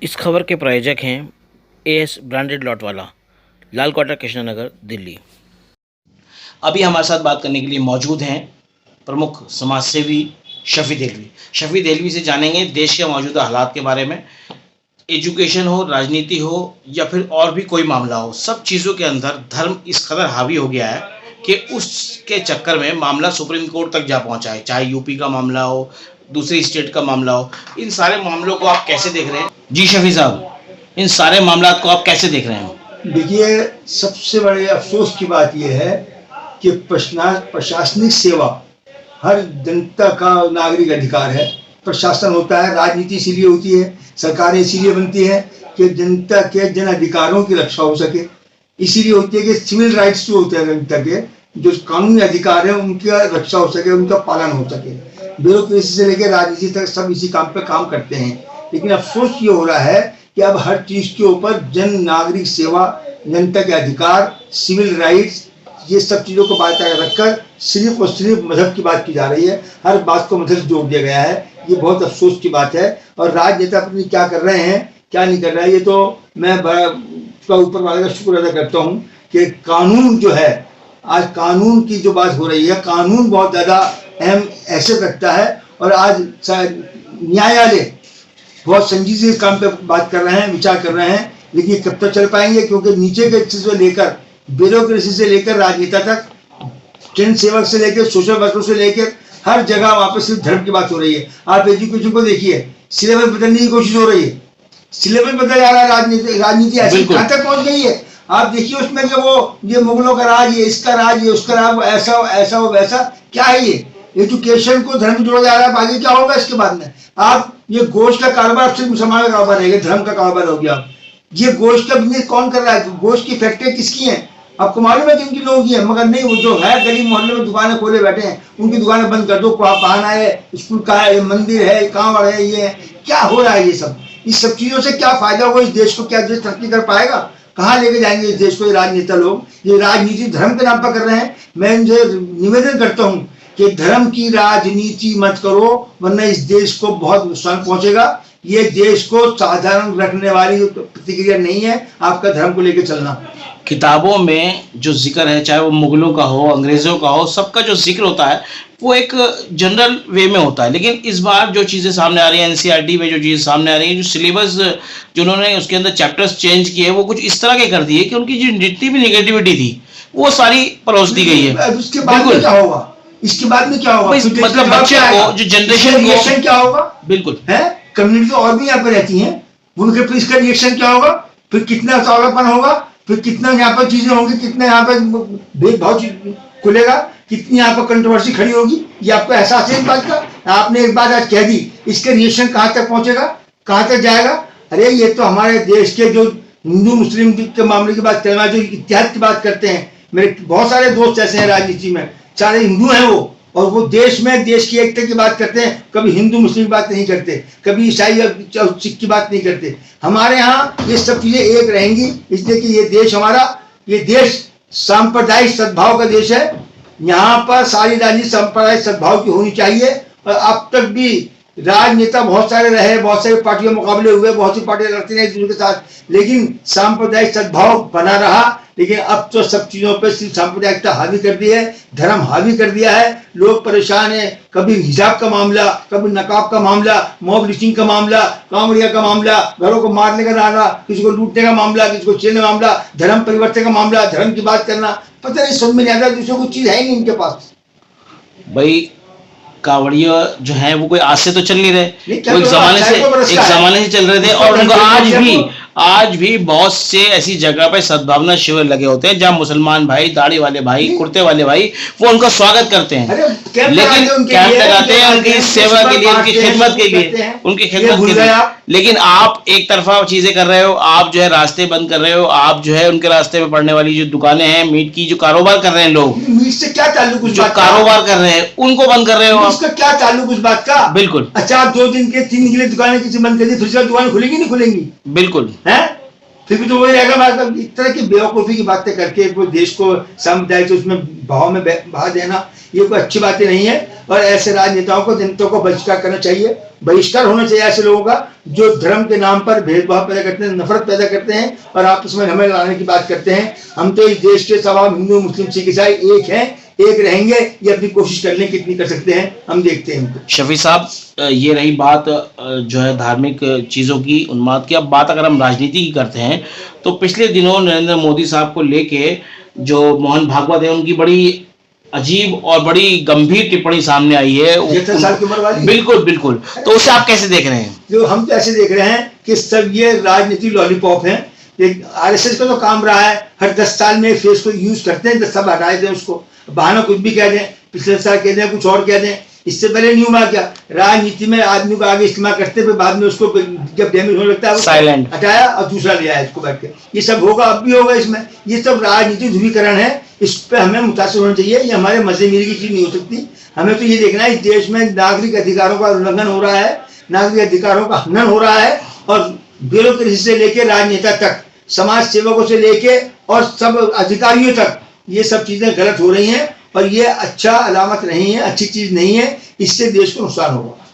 इस खबर के प्रायोजक हैं एएस ब्रांडेड लॉट वाला, लाल क्वार्टर, कृष्णा नगर, दिल्ली। अभी हमारे साथ बात करने के लिए मौजूद हैं प्रमुख समाजसेवी शफी देलवी। शफी देलवी से जानेंगे देश के मौजूदा हालात के बारे में। एजुकेशन हो, राजनीति हो या फिर और भी कोई मामला हो, सब चीज़ों के अंदर धर्म इस कदर हावी हो गया है कि उसके चक्कर में मामला सुप्रीम कोर्ट तक जा पहुंचा है। चाहे यूपी का मामला हो, दूसरी स्टेट का मामला हो, इन सारे मामलों को आप कैसे देख रहे हैं? जी शफी साहब, इन सारे मामला को आप कैसे देख रहे हैं? देखिए, सबसे बड़े अफसोस की बात यह है कि प्रशासनिक सेवा हर जनता का नागरिक अधिकार है। प्रशासन होता है, राजनीति इसीलिए होती है, सरकारें इसीलिए बनती है कि जनता के जन अधिकारों की रक्षा हो सके। इसीलिए होती है कि सिविल राइट्स जो होते हैं जनता के, जो कानूनी अधिकार है उनकी रक्षा हो सके, उनका पालन हो सके। ब्यूरोक्रेसी से लेकर राजनीति तक सब इसी काम पे काम करते हैं। लेकिन अफसोस ये हो रहा है कि अब हर चीज के ऊपर जन नागरिक सेवा, जनता के अधिकार, सिविल राइट्स, ये सब चीजों को बात रखकर सिर्फ और सिर्फ मजहब की बात की जा रही है। हर बात को मजहब जोड़ दिया गया है। ये बहुत अफसोस की बात है। और राजनेता अपनी क्या कर रहे हैं, क्या नहीं कर रहे हैं, ये तो मैं ऊपर वाले का शुक्र अदा करता हूँ कि कानून जो है, आज कानून की जो बात हो रही है, कानून बहुत ज्यादा अहम हैसियत रखता है। और आज न्यायालय बहुत संजीदगी से काम पे बात कर रहे हैं, विचार कर रहे हैं। लेकिन कब तक चल पाएंगे, क्योंकि नीचे के से लेकर ब्यूरोक्रेसी से लेकर राजनेता तक, जन सेवक से लेकर सोशल वर्कर से लेकर हर जगह वहां पर सिर्फ धर्म की बात हो रही है। आप एजुकेशन को देखिए, सिलेबस बदलने की कोशिश हो रही है, सिलेबस बदला जा रहा है। राजनीति ऐसी कहां तक पहुंच गई है, आप देखिए उसमें कि वो ये मुगलों का राज, ये इसका राज, ये उसका राज, ऐसा ऐसा हो वैसा, क्या है ये? एजुकेशन को धर्म जोड़ा जा रहा है। आगे क्या होगा इसके बाद में? आप ये गोश्त का कारोबार सिर्फ मुसलमान का कारोबार रहेगा, धर्म का कारोबार हो गया। ये गोश्त का बिजनेस कौन कर रहा है? गोश्त की फैक्ट्री किसकी है? आपको मालूम है कि उनकी लोगों की है, मगर नहीं, वो जो है गरीब मोहल्ले में दुकानें खोले बैठे हैं, उनकी दुकानें बंद कर दो। बहाना है, स्कूल का है, मंदिर है, कांवड़ है, ये है। क्या हो रहा है ये सब? इस सब चीजों से क्या फायदा होगा इस देश को? क्या देश तरक्की कर पाएगा? कहाँ लेके जाएंगे इस देश को ये राजनेता लोग? ये राजनीति धर्म के नाम पर कर रहे हैं। मैं इनसे निवेदन करता हूँ कि धर्म की राजनीति मत करो, वरना इस देश को बहुत नुकसान पहुंचेगा। ये देश को साधारण रखने वाली प्रतिक्रिया नहीं है आपका धर्म को लेकर चलना। किताबों में जो जिक्र है, चाहे वो मुगलों का हो, अंग्रेजों का हो, सबका जो जिक्र होता है वो एक जनरल वे में होता है। लेकिन इस बार जो चीज़ें सामने आ रही हैं, एनसीईआरटी में जो चीज़ें सामने आ रही हैं, जो सिलेबस जो उन्होंने उसके अंदर चैप्टर्स चेंज किए, वो कुछ इस तरह के कर दिए कि उनकी जो जितनी भी निगेटिविटी थी वो सारी परोस दी गई है। उसके बाद में क्या होगा? इसके बाद में क्या होगा? मतलब बच्चे को, जो जनरेशन रिएक्शन क्या होगा? बिल्कुल है, कम्युनिटी तो और भी यहाँ पर रहती हैं, उनके फिर इसका रिएक्शन क्या होगा? फिर कितना सौलापन होगा, फिर कितना यहाँ पर चीजें होंगी, कितना यहाँ पर भेदभाव खुलेगा, कितनी यहाँ पर कंट्रोवर्सी खड़ी होगी। ये आपको एहसास है इस बात का? आपने एक बात आज कह दी, इसके रिएक्शन कहाँ तक पहुंचेगा, कहाँ तक जाएगा? अरे ये तो हमारे देश के जो हिंदू मुस्लिम के मामले की बात करना, जो इतिहास की बात करते हैं, मेरे बहुत सारे दोस्त ऐसे हैं राजनीति में, सारे हिंदू हैं वो, और वो देश में देश की एकता की बात करते हैं। कभी हिंदू मुस्लिम की बात नहीं करते, कभी ईसाई और सिख की बात नहीं करते। हमारे यहाँ ये सब चीजें एक रहेंगी, इसलिए कि ये देश हमारा, ये देश सांप्रदायिक सद्भाव का देश है। यहाँ पर सारी राजनीति सांप्रदायिक सद्भाव की होनी चाहिए। और अब तक भी राजनेता बहुत सारे रहे, बहुत सारी पार्टियों मुकाबले हुए, बहुत सी पार्टियां लड़ती रही दूसरे के साथ, लेकिन सांप्रदायिक सद्भाव बना रहा। लेकिन अब तो सब चीजों पे सिर्फ सांप्रदायिकता हावी कर दी है, धर्म हावी कर दिया है। लोग परेशान है। कभी हिजाब का मामला, कभी नकाब का मामला, मॉब लिस्टिंग का मामला, कांवड़िया का मामला, घरों को मारने का नारा, किसी को लूटने का मामला, किसी को छीनने का मामला, धर्म परिवर्तन का मामला, धर्म की बात करना, पता नहीं समझ में नहीं आता। दूसरों को चीज है नहीं इनके पास। भाई कावड़िया जो है वो कोई आज से तो चल नहीं रहे, वो एक जमाने से चल रहे थे। और उनको आज भी बहुत से ऐसी जगह पे सद्भावना शिविर लगे होते हैं जहां मुसलमान भाई, दाढ़ी वाले भाई, कुर्ते वाले भाई, वो उनका स्वागत करते हैं। लेकिन कैंप लगाते हैं उनकी सेवा के लिए, उनकी खिदमत के लिए, उनकी खिदमत के लिए। लेकिन आप एक तरफा चीजें कर रहे हो, आप जो है रास्ते बंद कर रहे हो, आप जो है उनके रास्ते में पड़ने वाली जो दुकानें हैं, मीट की जो कारोबार कर रहे हैं लोग, मीट से क्या ताल्लुक, जो कारोबार कर रहे हैं उनको बंद कर रहे हो। उसका क्या ताल्लुक उस बात का? बिल्कुल। अच्छा, आप 2 दिन के 3 दिन के लिए दुकानें किसी बंद कर दी, फिर दुकान खुलेंगी नहीं खुलेंगी? बिल्कुल है। फिर भी तो वही रहेगा। मतलब इस तरह की बेवकूफ़ी की बातें करके वो देश को सामुदायिक उसमें भाव में बहा देना, ये कोई अच्छी बातें नहीं है। और ऐसे राजनेताओं को, जनता को बहिष्कार करना चाहिए, बहिष्कार होना चाहिए ऐसे लोगों का जो धर्म के नाम पर भेदभाव पैदा करते हैं, नफरत पैदा करते हैं और आपस में हमें लाने की बात करते हैं। हम तो इस देश के सब हिंदू मुस्लिम सिख ईसाई एक हैं, एक रहेंगे। ये अपनी कोशिश कर लें, कितनी कर सकते हैं हम देखते हैं। शफी साहब, ये रही बात जो है धार्मिक चीज़ों की, उन्माद की। अब बात अगर हम राजनीति की करते हैं तो पिछले दिनों नरेंद्र मोदी साहब को लेके जो मोहन भागवत है, उनकी बड़ी अजीब और बड़ी गंभीर टिप्पणी सामने आई है। 75 साल की उम्र वाली। बिल्कुल बिल्कुल। तो उसे आप कैसे देख रहे हैं? जो हम तो ऐसे देख रहे हैं कि सब ये राजनीति लॉलीपॉप है। आरएसएस का तो काम रहा है, हर 10 साल में फेस को यूज करते हैं, 10 साल हटाए दें उसको, बहाना कुछ भी कह दें, पिछले साल कह दें, कुछ और कह दें। इससे पहले नहीं हुआ क्या? राजनीति में आदमी को आगे इस्तेमाल करते हुए बाद में उसको जब डैमेज होने लगता है साइलेंट हटाया और दूसरा ले आया इसको बैठ के। ये सब होगा, अब भी होगा इसमें। ये सब राजनीति ध्रुवीकरण है, इस पर हमें मुतासिर होना चाहिए। ये हमारे मजे मेरी की चीज नहीं हो सकती। हमें तो ये देखना है इस देश में नागरिक अधिकारों का उल्लंघन हो रहा है, नागरिक अधिकारों का हनन हो रहा है, और ब्यूरोक्रेसी से लेके राजनेता तक, समाज सेवकों से लेके और सब अधिकारियों तक ये सब चीजें गलत हो रही हैं और ये अच्छा अलामत नहीं है, अच्छी चीज नहीं है। इससे देश को नुकसान होगा।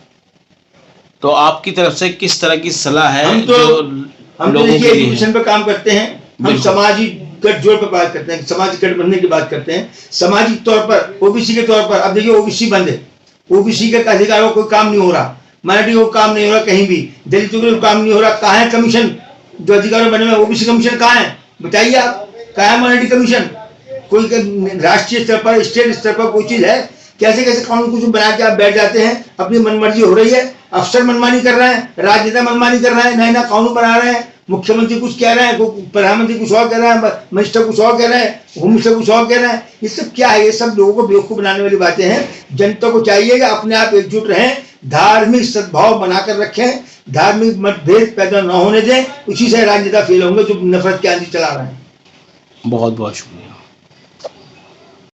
तो आपकी तरफ से किस तरह की सलाह है? हम तो देखिए एजुकेशन पे काम करते हैं, हम सामाजिक गठजोड़ पर बात करते हैं, सामाजिक गठबंधन की बात करते हैं, सामाजिक तौर पर ओबीसी के तौर पर। अब देखिए ओबीसी बंद है, ओबीसी के अधिकारों को काम नहीं हो रहा, माइनॉरिटी को काम नहीं हो रहा, कहीं भी दलितों को काम नहीं हो रहा। कहाँ है कमीशन जो अधिकारों बने हुए? ओबीसी कमीशन कहाँ है बताइए आप? कहाँ है माइनॉरिटी कमीशन? कोई राष्ट्रीय स्तर पर, स्टेट स्तर पर कोई चीज है? कैसे कैसे कानून कुछ बना के आप बैठ जाते हैं, अपनी मनमर्जी हो रही है। अफसर मनमानी कर रहे हैं, राजनेता मनमानी कर रहे हैं, नए नए कानून बना रहे हैं, मुख्यमंत्री कुछ कह रहे हैं, प्रधानमंत्री कुछ और कह रहे हैं, मिनिस्टर कुछ और कह रहे हैं, होम मिनिस्टर कुछ और कह रहे हैं। ये सब क्या है? ये सब लोगों को बेवकूफ बनाने वाली बातें हैं। जनता को चाहिए कि अपने आप एकजुट रहें, धार्मिक सद्भाव बनाकर रखें, धार्मिक मतभेद पैदा न होने दें। उसी से राजनेता फेल होंगे जो नफरत की आंधी चला रहे हैं। बहुत बहुत शुक्रिया।